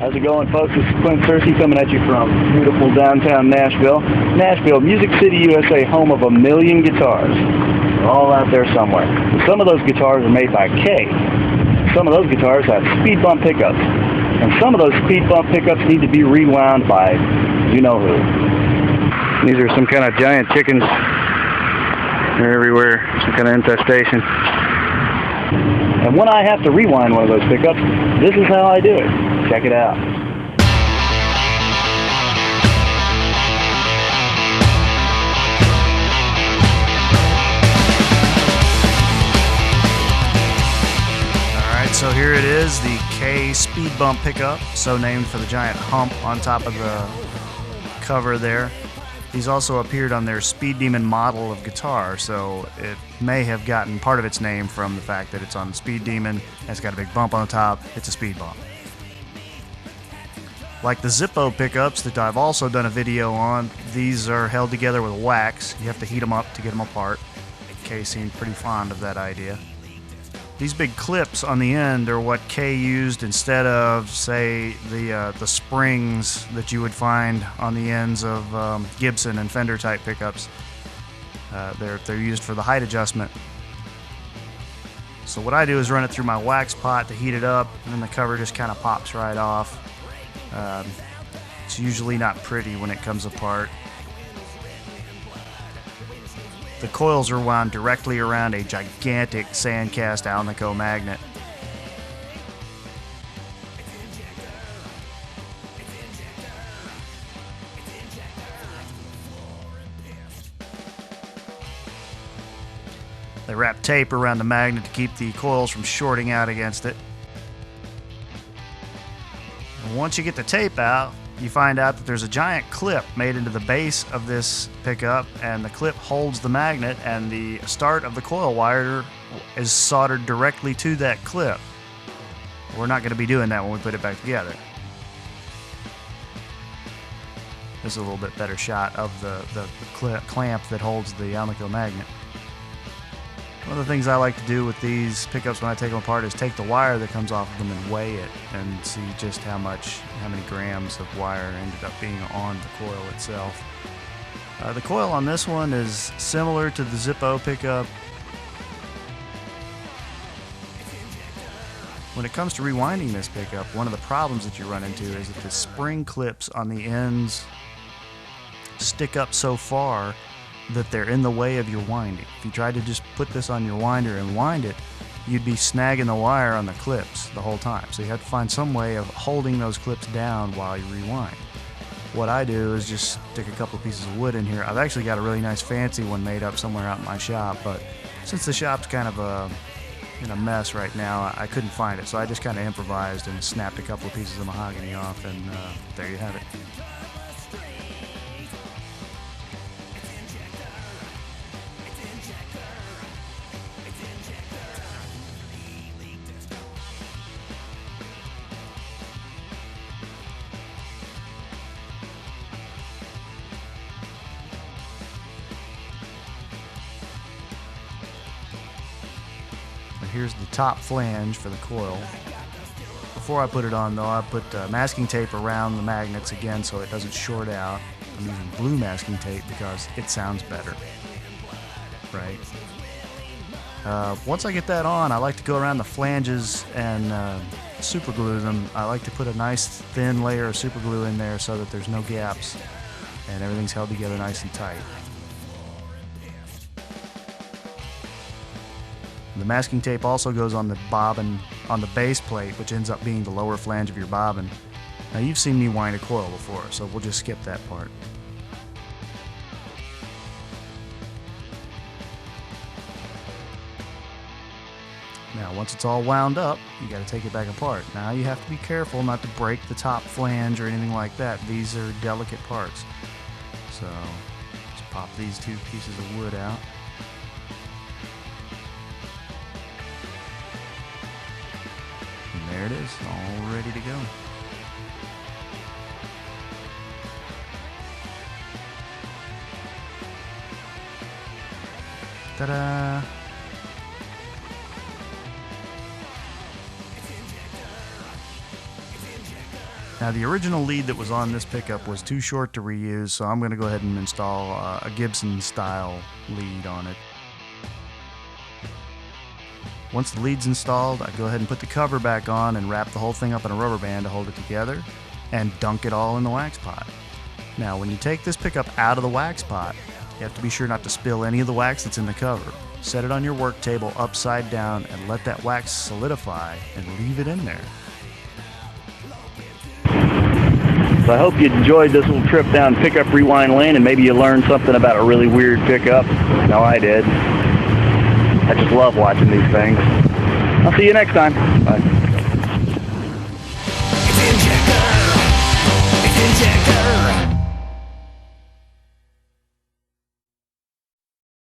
How's it going, folks? This is Clint Searcy coming at you from beautiful downtown Nashville. Nashville, Music City, USA, home of 1 million guitars. They're all out there somewhere. Some of those guitars are made by K. Some of those guitars have speed bump pickups. And some of those speed bump pickups need to be rewound by you-know-who. These are some kind of giant chickens. They're everywhere. Some kind of infestation. And when I have to rewind one of those pickups, this is how I do it. Check it out. Alright, so here it is, the K speed bump pickup, so named for the giant hump on top of the cover there. These also appeared on their Speed Demon model of guitar, so it may have gotten part of its name from the fact that it's on the Speed Demon, and it's got a big bump on the top. It's a speed bump. Like the Zippo pickups that I've also done a video on, these are held together with wax. You have to heat them up to get them apart. Kay seemed pretty fond of that idea. These big clips on the end are what Kay used instead of, say, the springs that you would find on the ends of Gibson and Fender type pickups. They're used for the height adjustment. So what I do is run it through my wax pot to heat it up, and then the cover just kind of pops right off. It's usually not pretty when it comes apart. The coils are wound directly around a gigantic sand-cast Alnico magnet. They wrap tape around the magnet to keep the coils from shorting out against it. And once you get the tape out, you find out that there's a giant clip made into the base of this pickup, and the clip holds the magnet, and the start of the coil wire is soldered directly to that clip. We're not going to be doing that when we put it back together. This is a little bit better shot of the clamp that holds the Alnico magnet. One of the things I like to do with these pickups when I take them apart is take the wire that comes off of them and weigh it and see just how many grams of wire ended up being on the coil itself. The coil on this one is similar to the Zippo pickup. When it comes to rewinding this pickup, one of the problems that you run into is that the spring clips on the ends stick up so far that they're in the way of your winding. If you tried to just put this on your winder and wind it, you'd be snagging the wire on the clips the whole time. So you have to find some way of holding those clips down while you rewind. What I do is just stick a couple of pieces of wood in here. I've actually got a really nice fancy one made up somewhere out in my shop, but since the shop's kind of in a mess right now, I couldn't find it. So I just kind of improvised and snapped a couple of pieces of mahogany off, and there you have it. Here's the top flange for the coil. Before I put it on, though, I put masking tape around the magnets again so it doesn't short out. I'm using blue masking tape because it sounds better, right? Once I get that on, I like to go around the flanges and super glue them. I like to put a nice thin layer of super glue in there so that there's no gaps and everything's held together nice and tight. The masking tape also goes on the bobbin on the base plate, which ends up being the lower flange of your bobbin. Now you've seen me wind a coil before, so we'll just skip that part. Now once it's all wound up, you got to take it back apart. Now you have to be careful not to break the top flange or anything like that. These are delicate parts. So just pop these two pieces of wood out. There it is, all ready to go. Ta-da! Now the original lead that was on this pickup was too short to reuse, so I'm going to go ahead and install a Gibson style lead on it. Once the lead's installed, I go ahead and put the cover back on and wrap the whole thing up in a rubber band to hold it together and dunk it all in the wax pot. Now when you take this pickup out of the wax pot, you have to be sure not to spill any of the wax that's in the cover. Set it on your work table upside down and let that wax solidify and leave it in there. So I hope you enjoyed this little trip down Pickup Rewind Lane, and maybe you learned something about a really weird pickup. No, I did. I just love watching these things. I'll see you next time. Bye.